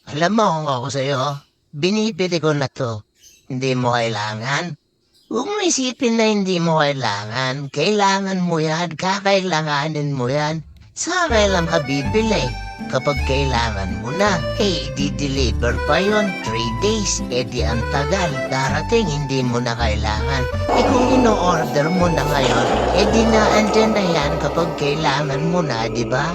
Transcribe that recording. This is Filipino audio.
Alam mo kung ako sa'yo, binibili ko na 'to. Hindi mo kailangan. Huwag mo isipin na hindi mo kailangan. Kailangan mo yan, kakailanganin mo yan. Sa kailan ka bibili? Kapag kailangan mo na, di-deliver pa yon 3 days. Di ang tagal. Darating, hindi mo na kailangan. Kung ino-order mo na ngayon, di na andyan na yan kapag kailangan mo na, di ba?